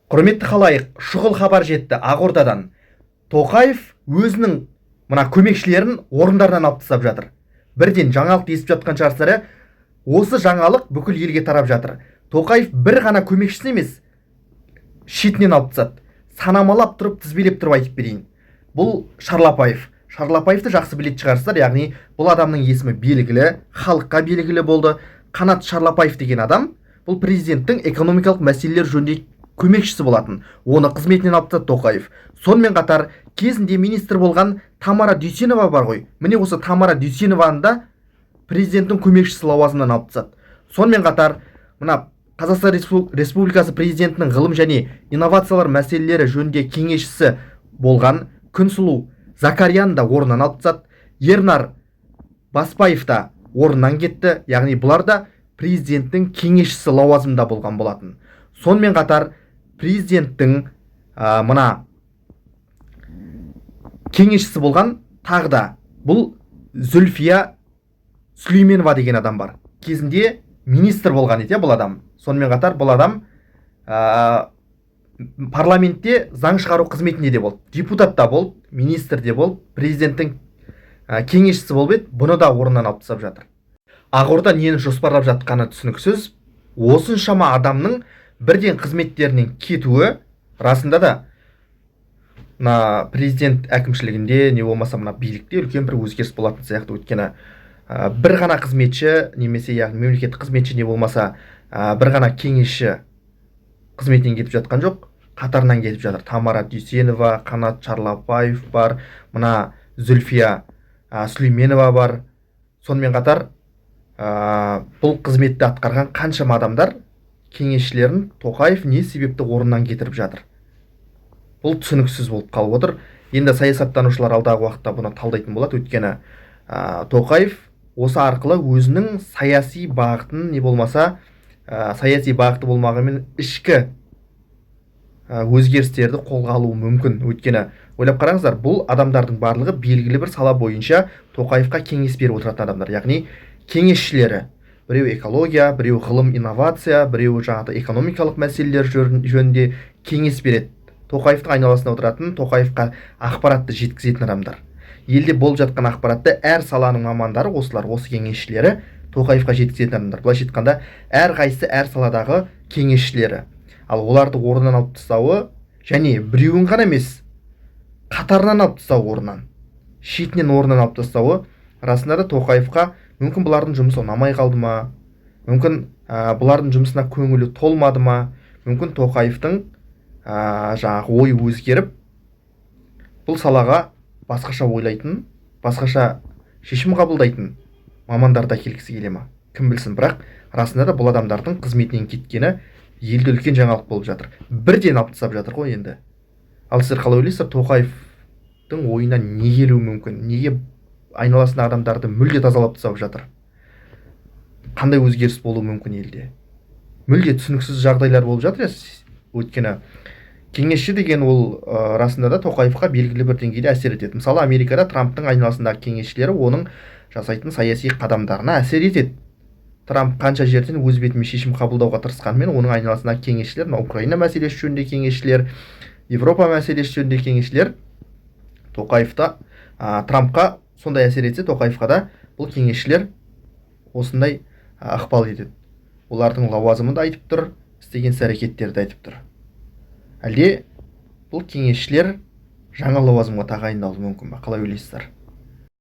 Құрметті халайық, шұғыл хабар жетті Ақордадан. Тоқаев өзінің мына көмекшілерін орындарынан алып тастап жатыр. Бірден жаңалық естіп жатқан шығарсыздар, осы жаңалық бүкіл елге тарап жатыр. Тоқаев бір ғана көмекшісін емес, шетінен алып тастады. Санамалап тұрып, тізбелеп тұрып айтып берейін. Бұл Шарлапаев. Шарлапаевты жақсы білетін шығарсыздар, яғни бұл адамның есімі белгілі, халыққа белгілі болды. Қанат Шарлапаев деген адам бұл президенттің экономикалық мәселелер жөніндегі көмекшісі болатын. Оны қызметінен алып тастады Тоқаев. Сонымен қатар кезінде министр болған Тамара Дүйсенова бар ғой. Міне осы Тамара Дүйсенованы да президенттің көмекшісі лауазымынан алып тастады. Сонымен қатар мына Қазақстан Республикасы президентінің ғылым және инновациялар мәселелері жөнінде кеңесшісі болған Күнсұлу Закарияны да орнынан алып тастады. Ернар Баспаев та орнынан кетті. Яғни бұлар да президенттің кеңесшісі лауазымында болған болатын. Сонымен қатар президенттің мына кеңесшісі болған тағы да бұл Зүлфия Сүлейменова деген адам бар. Кезінде министр болған еді бұл адам. Сонымен қатар бұл адам парламентте заң шығару қызметінде де болды. Депутат та болды, министр де болды, президенттің кеңесшісі болып еді, бұны да орнынан алып тастап жатыр. Ақорда нені жоспарлап жатқаны түсініксіз. Осыншама адамның бірден қызметтерінен кетуі расында да мына президент әкімшілігінде не болмаса мына билікте үлкен бір өзгеріс болатын сияқты. Өйткені бір ғана қызметші немесе яғни мемлекеттік қызметші не болмаса бір ғана кеңесші қызметінен кетіп жатқан жоқ, қатарынан кетіп жатыр. Тамара Дүйсенова, Қанат Шарлапаев бар, мына Зүлфия Сүлейменова бар. Сонымен қатар бұл қызметті атқарған қаншама адамдар кеңесшілерін Тоқаев не себепті орнынан кетіріп жатыр. Бұл түсініксіз болып қалып отыр. Енді саясаттанушылар алдағы уақытта бұны талдайтын болады. Өйткені Тоқаев осы арқылы өзінің саяси бағытын не болмаса саяси бағыты болмағанымен ішкі өзгерістерді қолға алуы мүмкін. Өйткені ойлап қараңыздар, бұл адамдардың барлығы белгілі бір сала бойынша Тоқаевқа кеңес беріп отыратын адамдар. Яғни кеңесшілері, біреу экология, біреу ғылым инновация, біреу жаңағы экономикалық мәселелер жөнінде кеңес береді. Тоқаевтың айналасында отыратын, Тоқаевқа ақпаратты жеткізетін адамдар. Елде болып жатқан ақпаратты әр саланың мамандары, осылар, осы кеңесшілері Тоқаевқа жеткізетін адамдар. Былайша айтқанда, әр қайсысы әр саладағы кеңесшілері. Ал оларды орнынан алып тастауы және біреуін ғана емес, қатарынан алып тастауы орнынан, шетінен орнынан алып тастауы расында да Тоқаевқа мүмкін бұлардың жұмысы ұнамай қалды ма, мүмкін бұлардың жұмысына көңілі толмады ма, мүмкін Тоқаевтың жаңағы ой өзгеріп, бұл салаға басқаша ойлайтын, басқаша шешім қабылдайтын мамандарда келгісі келе ма? Кім білсін, бірақ расында да бұл адамдардың қызметінен кеткені елде үлкен жаңалық болып жатыр. Бірден алып тастап жатыр ғой енді. Ал сіздер қалай ойлайсыздар, Тоқаевтың ойына не келуі мүмкін? Неге айналасында адамдарды мүлде тазалап тастап жатыр? Қандай өзгеріс болуы мүмкін елде? Мүлде түсініксіз жағдайлар болып жатыр. Өйткені кеңесші деген ол расында да Тоқаевқа белгілі бір деңгейде әсер етеді. Мысалы, Америкада Трамптың айналасындағы кеңесшілері оның жасайтын саяси қадамдарына әсер етеді. Трамп қанша жерден өз бетімен шешім қабылдауға тырысқанымен, оның айналасындағы кеңесшілер, Украина мәселесі жөнінде кеңесшілер, Европа мәселесі жөнінде кеңесшілер Тоқаевта Трампқа сондай әсер етсе, Тоқаевқа да бұл кеңесшілер осындай ықпал етеді. Олардың лауазымын да айтып тұр, істеген іс-әрекеттерді айтып тұр. Әлде бұл кеңесшілер жаңа лауазымға тағайындалуы мүмкін бе? Қалай ойлайсыздар?